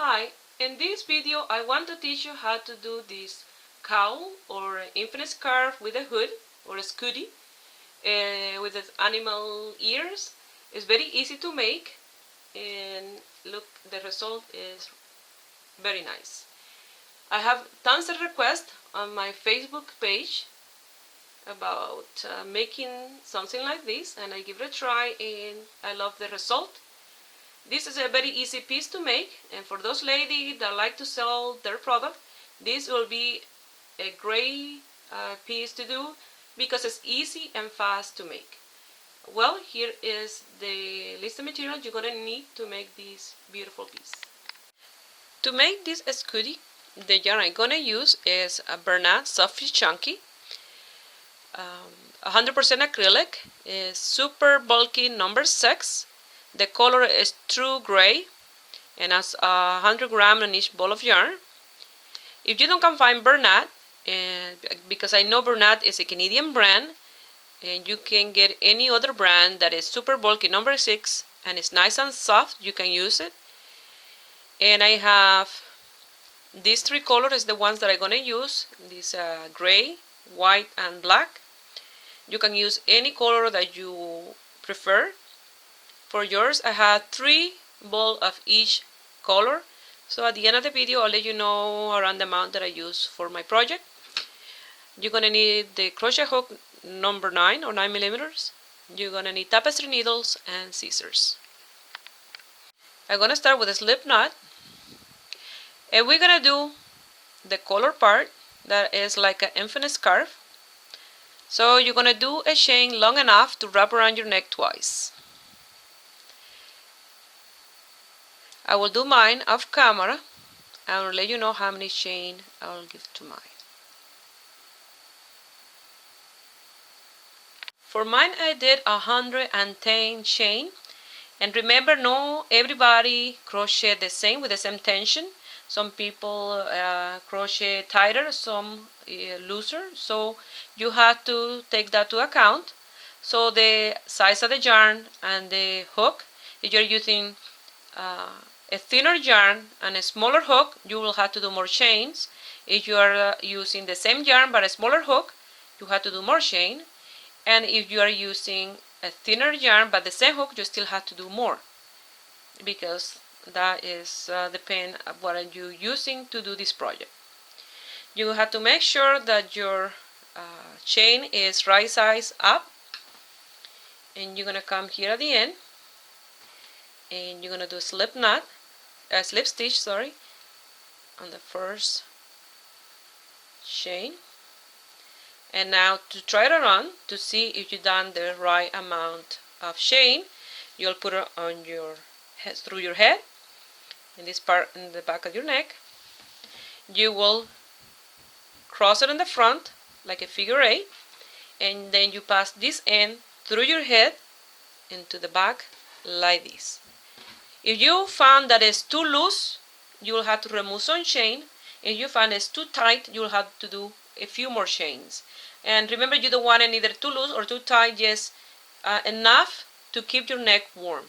Hi, in this video I want to teach you how to do this cowl or infinite scarf with a hood or a scoodie with the animal ears. It's very easy to make and look, the result is very nice. I have tons of requests on my Facebook page about making something like this, and I give it a try and I love the result. This is a very easy piece to make, and for those ladies that like to sell their product, this will be a great piece to do because it's easy and fast to make. Well, here is the list of materials you're going to need to make this beautiful piece. To make this scoodie, the yarn I'm going to use is a Bernat Soft Chunky, 100% acrylic, is super bulky number 6. The color is true gray and has 100 grams on each ball of yarn. If you don't find Bernat, because I know Bernat is a Canadian brand, and you can get any other brand that is super bulky number 6 and it's nice and soft, you can use it. And I have these 3 colors, the ones that I'm going to use, this gray, white and black. You can use any color that you prefer. For yours, I had 3 balls of each color. So at the end of the video, I'll let you know around the amount that I use for my project. You're going to need the crochet hook number 9 or 9 millimeters. You're going to need tapestry needles and scissors. I'm going to start with a slip knot. And we're going to do the color part that is like an infinite scarf. So you're going to do a chain long enough to wrap around your neck twice. I will do mine off camera. I will let you know how many chain I will give to mine. For mine I did 110 chain, and remember, no everybody crochet the same with the same tension. Some people crochet tighter, some looser, so you have to take that to account. So the size of the yarn and the hook, if you're using a thinner yarn and a smaller hook, you will have to do more chains. If you are using the same yarn but a smaller hook, you have to do more chain. And if you are using a thinner yarn but the same hook, you still have to do more, because that is depend on what you're using to do this project. You have to make sure that your chain is right size up, and you're gonna come here at the end, and you're gonna do a slip knot. Slip stitch, sorry, on the first chain. And now to try it on to see if you've done the right amount of chain, you'll put it on your head, through your head, in this part in the back of your neck. You will cross it in the front like a figure 8, and then you pass this end through your head into the back like this. If you found that it's too loose, you will have to remove some chain. If you find it's too tight, you will have to do a few more chains. And remember, you don't want it either too loose or too tight, just enough to keep your neck warm.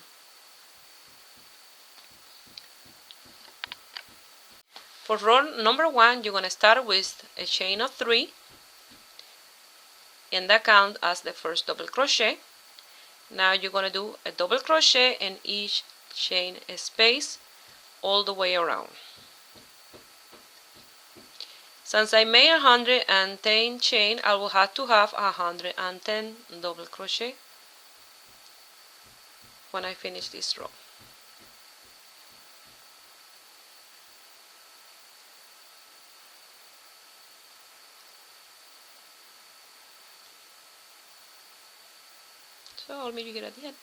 For row number 1, you're going to start with a chain of 3, and that counts as the first double crochet. Now you're going to do a double crochet in each chain space all the way around. Since I made 110 chain, I will have to have 110 double crochet when I finish this row. So I'll meet you here at the end.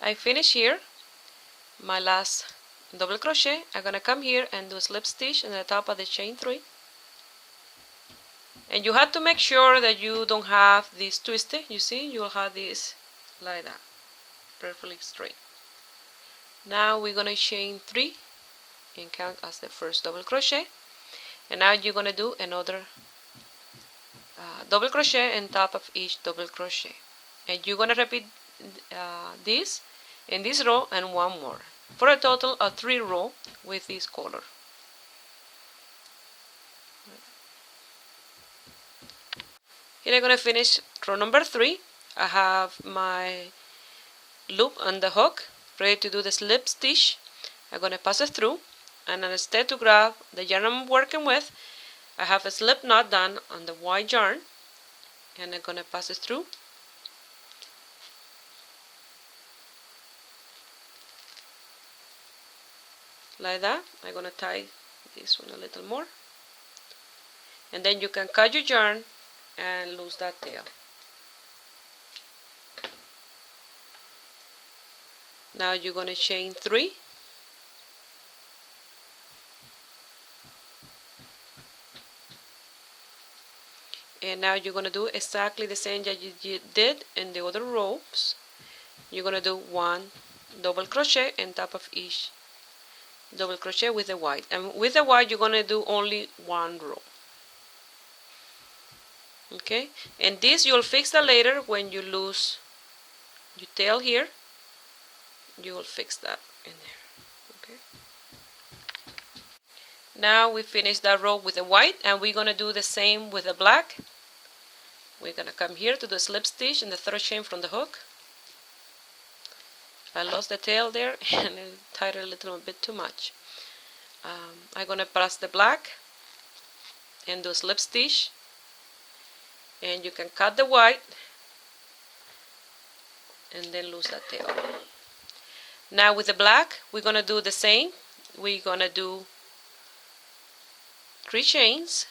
I finish here my last double crochet. I'm gonna come here and do a slip stitch in the top of the chain 3, and you have to make sure that you don't have this twisted. You see, you'll have this like that, perfectly straight. Now we're gonna chain 3 and count as the first double crochet, and now you're gonna do another double crochet on top of each double crochet, and you're gonna repeat this in this row and one more. for a total of 3 rows with this color. Here I'm going to finish row number 3. I have my loop on the hook ready to do the slip stitch. I'm going to pass it through, and instead to grab the yarn I'm working with, I have a slip knot done on the white yarn, and I'm going to pass it through. Like that. I'm going to tie this one a little more, and then you can cut your yarn and lose that tail. Now you're going to chain 3, and now you're going to do exactly the same that you did in the other rows. You're going to do 1 double crochet on top of each double crochet with the white, and with the white you're going to do only 1 row. Okay, and this you'll fix that later when you lose your tail here. You will fix that in there. Okay, now we finished that row with the white, and we're going to do the same with the black. We're going to come here to the slip stitch in the 3rd chain from the hook. I lost the tail there and I tied it a little bit too much. I'm going to press the black and do slip stitch, and you can cut the white and then lose that tail. Now with the black we're going to do the same. We're going to do 3 chains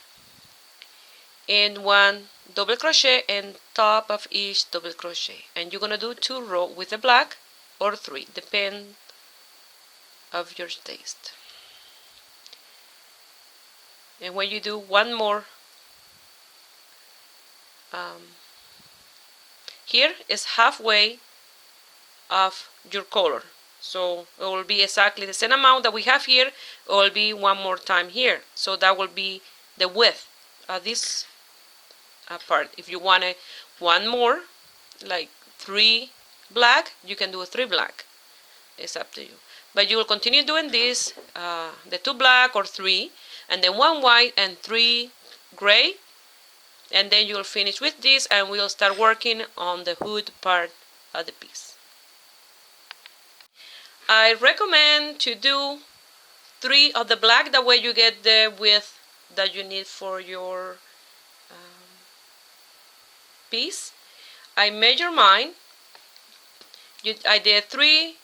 and 1 double crochet on top of each double crochet, and you're going to do 2 rows with the black, or 3, depend of your taste. And when you do 1 more, here is halfway of your color, so it will be exactly the same amount that we have here. It will be 1 more time here, so that will be the width of this part. If you want 1 more, like 3 black, you can do 3 black. It's up to you, but you will continue doing this, the 2 black or 3, and then 1 white and 3 gray, and then you will finish with this, and we'll start working on the hood part of the piece. I recommend to do 3 of the black, that way you get the width that you need for your piece. I measure mine. I did 3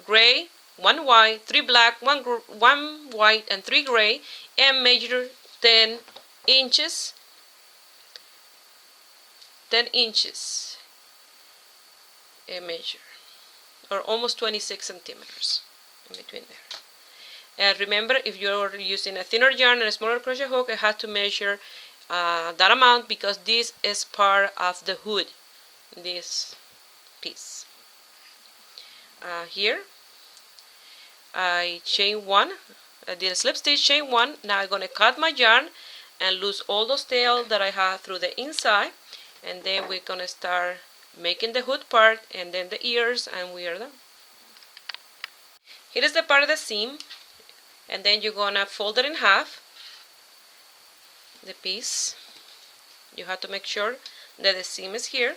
gray, 1 white, 3 black, 1 white, and 3 gray, and measure 10 inches. 10 inches. A measure, or almost 26 centimeters in between there. And remember, if you're using a thinner yarn and a smaller crochet hook, I had to measure that amount, because this is part of the hood, this piece. Here I chain 1, I did a slip stitch, chain 1. Now I'm going to cut my yarn and lose all those tails that I have through the inside, and then we're going to start making the hood part and then the ears, and we are done. Here is the part of the seam, and then you're going to fold it in half, the piece. You have to make sure that the seam is here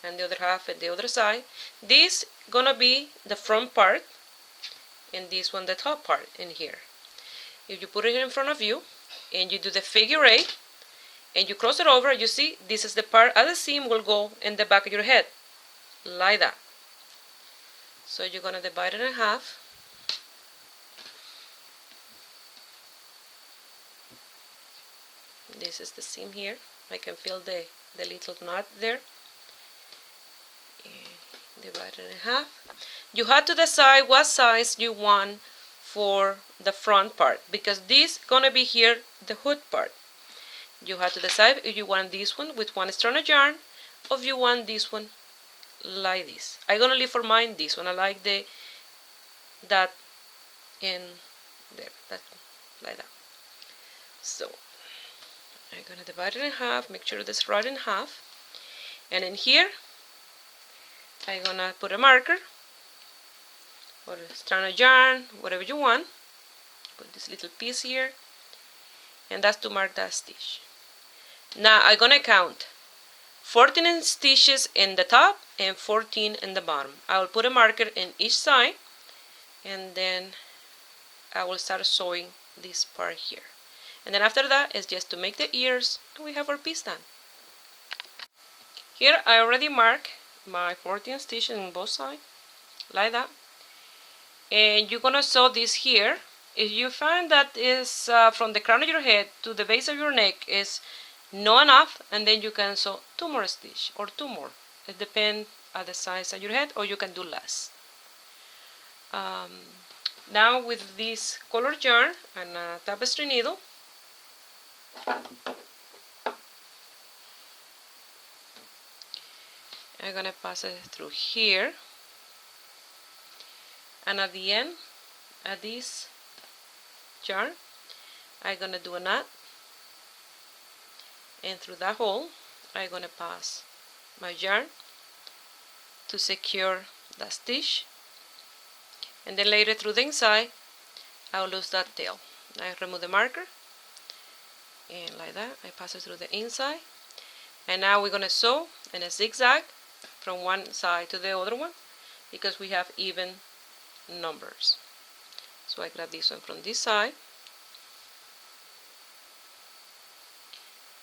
and the other half at the other side. This gonna be the front part, and this one the top part in here. If you put it in front of you and you do the figure 8 and you cross it over, you see this is the part of the seam will go in the back of your head, like that. So you're gonna divide it in half. This is the seam here. I can feel the little knot there. And divide it in half. You have to decide what size you want for the front part, because this gonna be here the hood part. You have to decide if you want this one with 1 strand of yarn, or if you want this one like this. I'm gonna leave for mine this one. I like that in there, that like that. So I'm gonna divide it in half, make sure this is right in half, and in here I'm gonna put a marker or strand of yarn, whatever you want. Put this little piece here, and that's to mark that stitch. Now I'm gonna count 14 stitches in the top and 14 in the bottom. I will put a marker in each side, and then I will start sewing this part here. And then after that is just to make the ears, and we have our piece done. Here I already marked my 14 stitches on both sides, like that. And you're gonna sew this here. If you find that is from the crown of your head to the base of your neck is not enough, and then you can sew 2 more stitches or 2 more. It depends on the size of your head, or you can do less. Now with this colored yarn and a tapestry needle, I'm gonna pass it through here, and at the end of this yarn I'm gonna do a knot, and through that hole I'm gonna pass my yarn to secure that stitch, and then later through the inside I'll lose that tail. I remove the marker, and like that I pass it through the inside, and now we're gonna sew in a zigzag from one side to the other one because we have even numbers. So I grab this one from this side,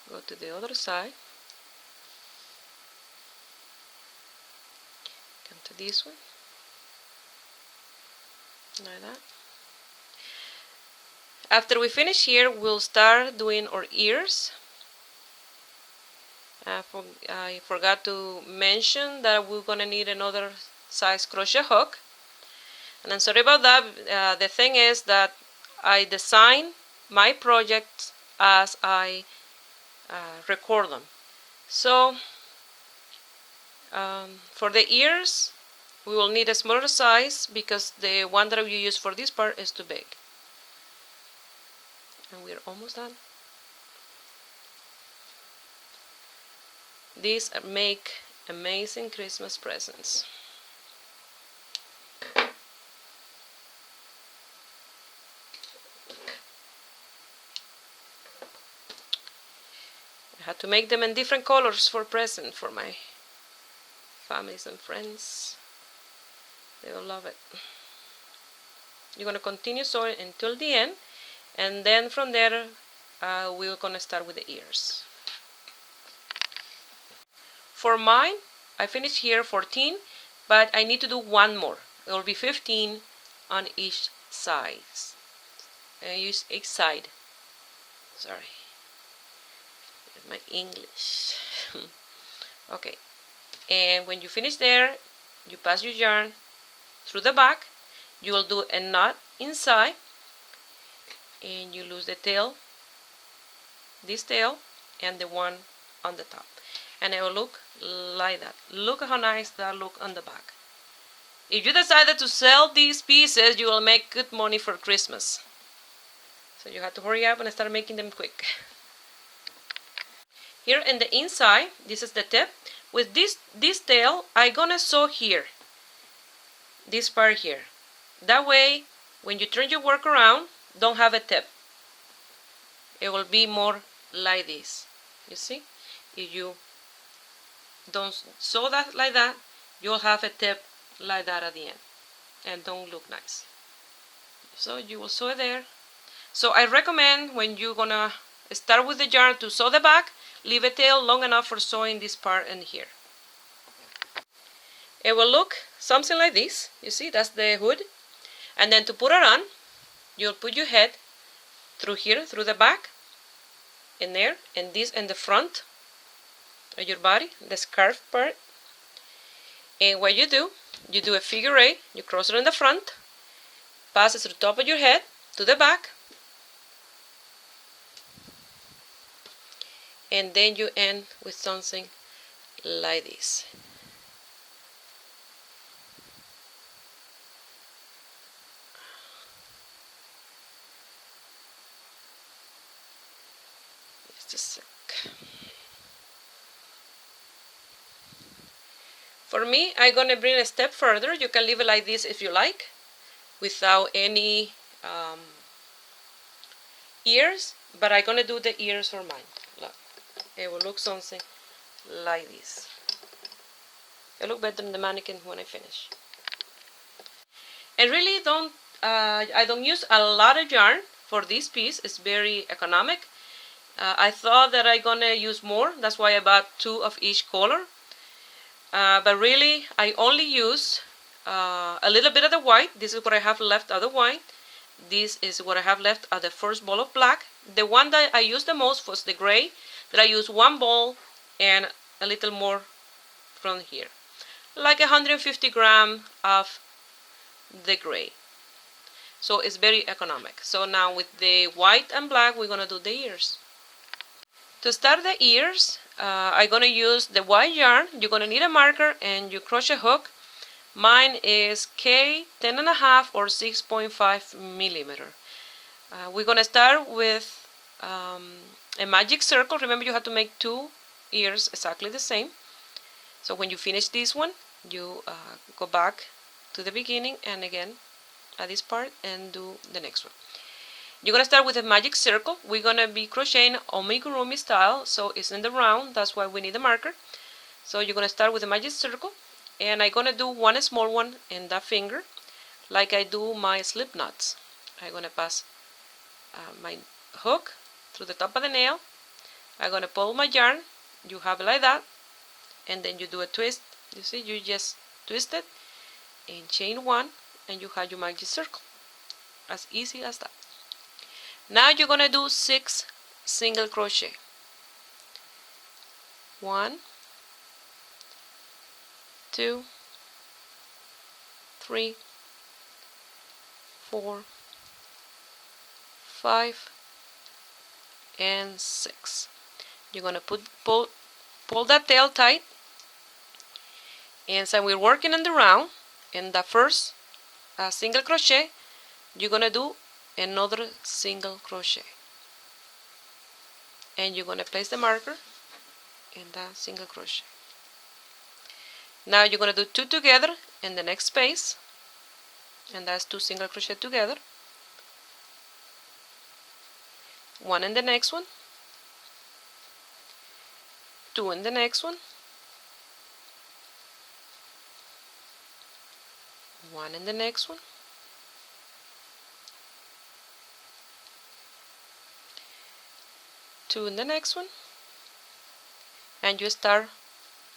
go to the other side, come to this one, like that. After we finish here, we'll start doing our ears. I forgot to mention that we're gonna need another size crochet hook, and I'm sorry about that. The thing is that I design my projects as I record them. So for the ears we will need a smaller size because the one that we use for this part is too big. And we're almost done. These make amazing Christmas presents. I had to make them in different colors for present for my families and friends. They will love it. You're going to continue sewing until the end, and then from there we're going to start with the ears. For mine, I finished here 14, but I need to do one more. It will be 15 on each side. Use each side. Sorry, my English. Okay, and when you finish there, you pass your yarn through the back. You will do a knot inside, and you lose the tail, this tail, and the one on the top, and it will look like that. Look how nice that look on the back. If you decided to sell these pieces, you will make good money for Christmas. So you have to hurry up and start making them quick. Here in the inside, this is the tip. With this tail, I'm gonna sew here, this part here. That way, when you turn your work around, don't have a tip. It will be more like this. You see? If you don't sew that like that, you'll have a tip like that at the end, and don't look nice. So you will sew it there. So I recommend when you're gonna start with the yarn to sew the back, leave a tail long enough for sewing this part in here. It will look something like this. You see, that's the hood. And then to put it on, you'll put your head through here, through the back, in there, and this in the front of your body, the scarf part. And what you do a figure 8, you cross it in the front, pass it through the top of your head to the back, and then you end with something like this. Just a sec. For me, I'm gonna bring a step further. You can leave it like this if you like, without any ears, but I'm gonna do the ears for mine. Look, it will look something like this. It will look better than the mannequin when I finish. And really I don't use a lot of yarn for this piece. It's very economic. I thought that I'm gonna use more, that's why I bought 2 of each color. But really I only use a little bit of the white. This is what I have left of the white. This is what I have left of the first ball of black. The one that I used the most was the gray, that I used 1 ball and a little more from here. Like 150 grams of the gray. So it's very economic. So now with the white and black, we're gonna do the ears. To start the ears, I'm gonna use the white yarn. You're gonna need a marker and your crochet hook. Mine is K 10.5 or 6.5 millimeter. We're gonna start with a magic circle. Remember, you have to make 2 ears exactly the same. So when you finish this one, you go back to the beginning and again at this part and do the next one. You're gonna start with a magic circle. We're gonna be crocheting amigurumi style, so it's in the round. That's why we need a marker. So you're gonna start with a magic circle, and I'm gonna do 1 small one in that finger, like I do my slip knots. I'm gonna pass my hook through the top of the nail. I'm gonna pull my yarn. You have it like that, and then you do a twist. You see, you just twist it and chain 1, and you have your magic circle. As easy as that. Now you're gonna do 6 single crochet. 1, 2, 3, 4, 5, and 6. You're gonna pull that tail tight, and so we're working on the round. In the first single crochet, you're gonna do another single crochet, and you're gonna place the marker in that single crochet. Now you're gonna do 2 together in the next space, and that's 2 single crochet together. 1 in the next one, 2 in the next one, 1 in the next one, 2 in the next one, and you start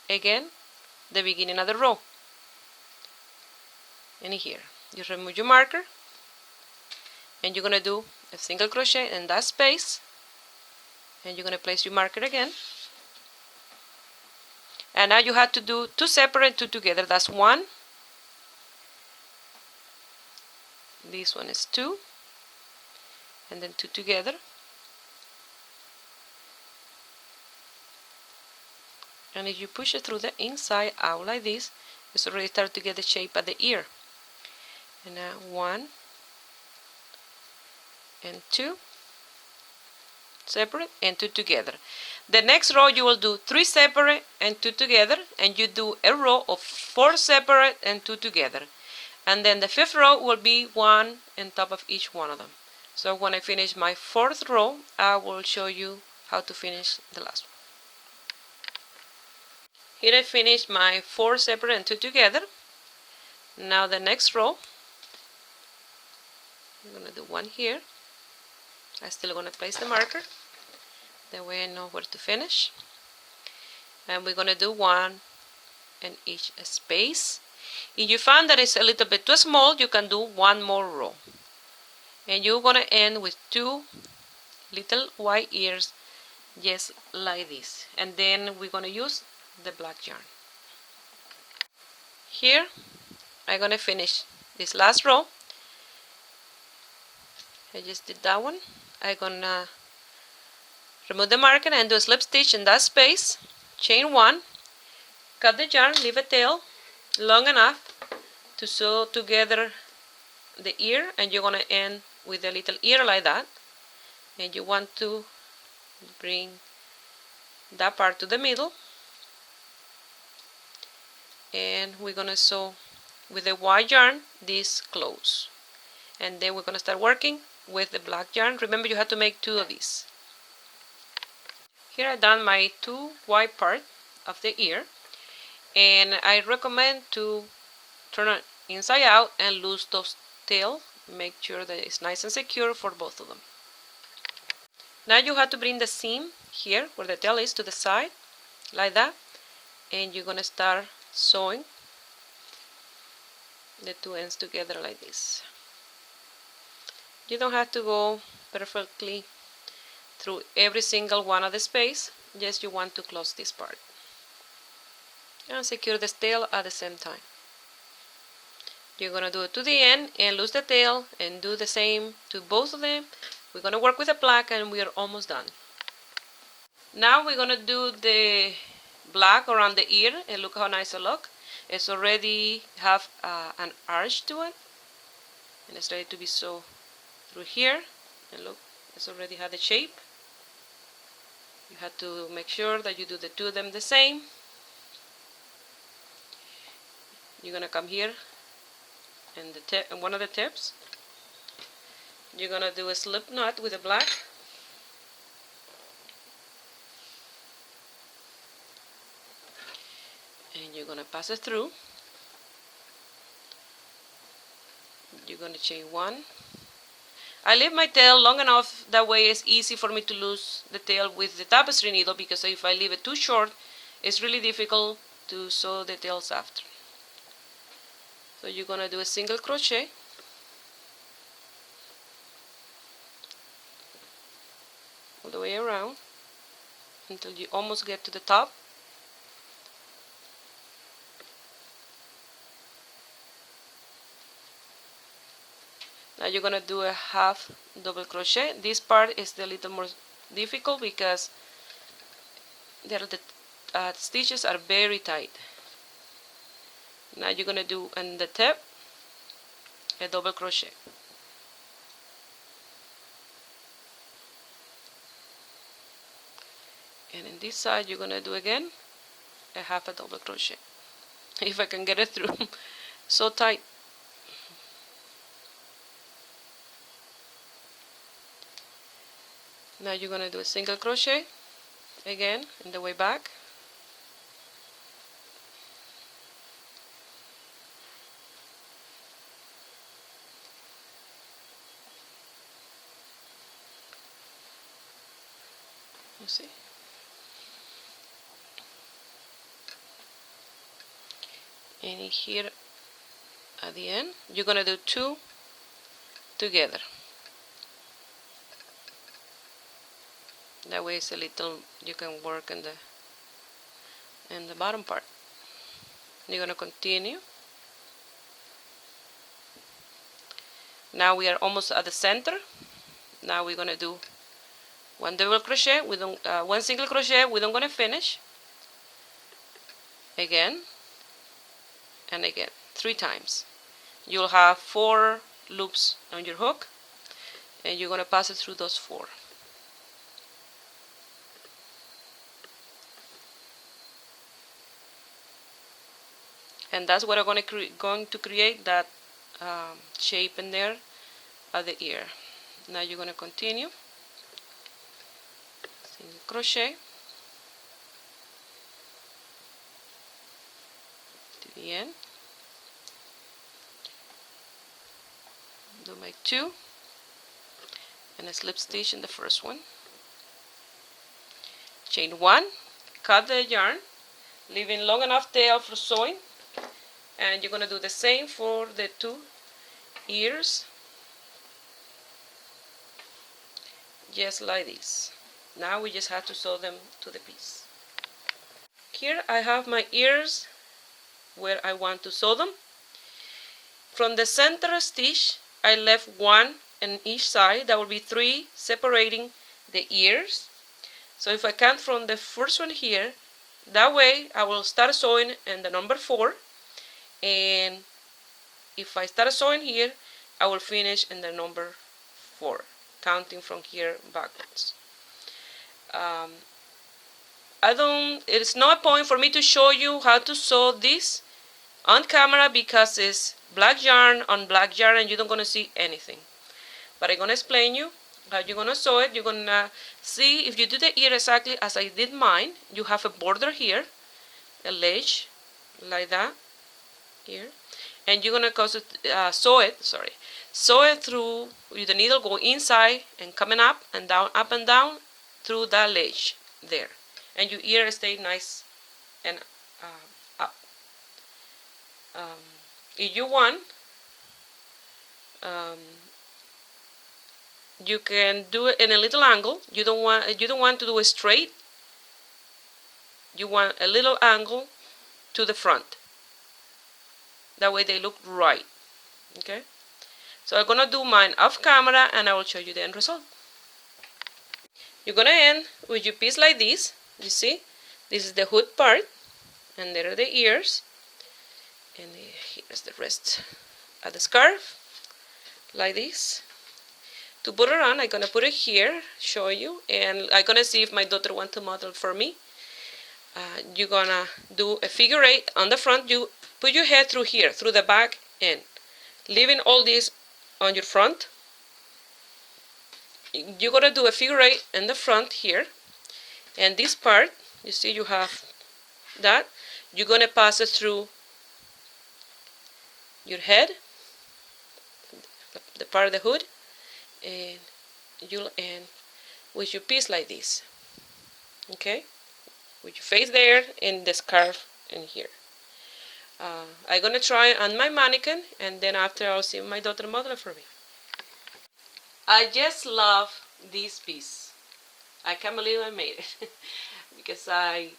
again the beginning of the row. And here you remove your marker, and you're gonna do a single crochet in that space, and you're gonna place your marker again. And now you have to do 2 separate, 2 together. That's 1. This one is 2, and then 2 together. And if you push it through the inside out like this, it's already start to get the shape of the ear. And now 1 and 2 separate and 2 together. The next row you will do 3 separate and 2 together, and you do a row of 4 separate and 2 together. And then the 5th row will be 1 on top of each one of them. So when I finish my 4th row, I will show you how to finish the last one. Here I finished my 4 separate and 2 together. Now the next row, I'm going to do 1 here. I'm still going to place the marker. That way I know where to finish. And we're going to do 1 in each space. If you find that it's a little bit too small, you can do 1 more row. And you're going to end with 2 little white ears, just like this. And then we're going to use the black yarn. Here, I'm going to finish this last row. I just did that one. I'm going to remove the marker and do a slip stitch in that space. Chain 1, cut the yarn, leave a tail long enough to sew together the ear, and you're going to end with a little ear like that. And you want to bring that part to the middle, and we're going to sew with the white yarn this close. and then we're going to start working with the black yarn. Remember, you have to make 2 of these. Here I've done my 2 white part of the ear, and I recommend to turn it inside out and loose those tail. Make sure that it's nice and secure for both of them. Now you have to bring the seam here where the tail is to the side, like that, and you're going to start sewing the 2 ends together like this. You don't have to go perfectly through every single one of the space, just you want to close this part. And secure the tail at the same time. You're going to do it to the end and lose the tail and do the same to both of them. We're going to work with the black and we are almost done. Now we're going to do the black around the ear, and look how nice it looks. It's already have an arch to it, and it's ready to be sewn through here. And look, it's already had the shape. You have to make sure that you do the 2 of them the same. You're going to come here and one of the tips. You're going to do a slip knot with the black. And you're going to pass it through. You're going to chain 1. I leave my tail long enough, that way it's easy for me to lose the tail with the tapestry needle, because if I leave it too short, it's really difficult to sew the tails after. So you're going to do a single crochet. All the way around until you almost get to the top. Now you're going to do a half double crochet. This part is a little more difficult because the stitches are very tight. Now you're going to do on the tip a double crochet. And in this side you're going to do again a half a double crochet. If I can get it through. So tight. Now you're going to do a single crochet again in the way back. You see? And here at the end you're going to do 2 together. That way it's a little, you can work in the bottom part. You're going to continue. Now we are almost at the center. Now we're going to do 1 double crochet. We don't 1 single crochet. We don't going to finish. Again and again, 3 times. You'll have 4 loops on your hook, and you're going to pass it through those 4. And that's what I'm going to create that shape in there of the ear. Now you're going to continue. Single crochet to the end. Do my 2 and a slip stitch in the first one. Chain 1, cut the yarn, leaving long enough tail for sewing. And you're going to do the same for the 2 ears, just like this. Now we just have to sew them to the piece. Here I have my ears where I want to sew them. From the center stitch I left 1 on each side. That will be 3 separating the ears. So if I count from the first one here, that way I will start sewing in the number 4. And if I start sewing here, I will finish in the number 4, counting from here backwards. It's no point for me to show you how to sew this on camera because it's black yarn on black yarn and you don't gonna see anything. But I'm gonna explain you how you're gonna sew it. You're gonna see if you do the ear exactly as I did mine. You have a border here, a ledge like that here, and you're gonna sew it through with the needle going inside and coming up and down through that ledge there, and your ear stay nice and up. If you want, you can do it in a little angle. You don't want to do it straight. You want a little angle to the front. That way they look right. Okay? So I'm gonna do mine off camera and I will show you the end result. You're gonna end with your piece like this. You see? This is the hood part, and there are the ears, and here's the rest of the scarf, like this. To put it on, I'm gonna put it here, show you, and I'm gonna see if my daughter wants to model for me. You're gonna do a figure 8 on the front. You put your head through here, through the back end, leaving all this on your front. You're gonna do a figure 8 in the front here, and this part, you see you have that. You're gonna pass it through your head, the part of the hood, and you'll end with your piece like this. Okay, with your face there and the scarf in here. I'm gonna try on my mannequin, and then after I'll see my daughter model it for me. I just love this piece. I can't believe I made it because I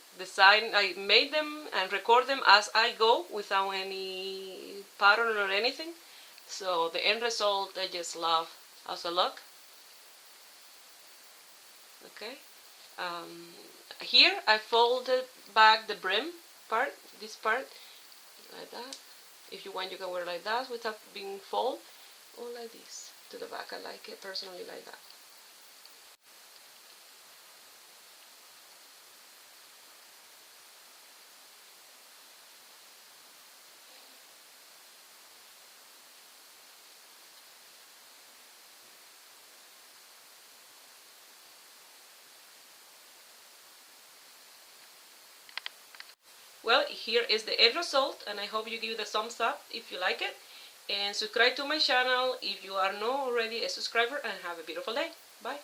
made them and record them as I go without any pattern or anything. So the end result I just love. How's it look? Okay. Here I folded back the brim part, this part, like that. If you want, you can wear it like that without being fold, or like this to the back. I like it personally like that. Well, here is the end result, and I hope you give it a thumbs up if you like it, and subscribe to my channel if you are not already a subscriber, and have a beautiful day. Bye.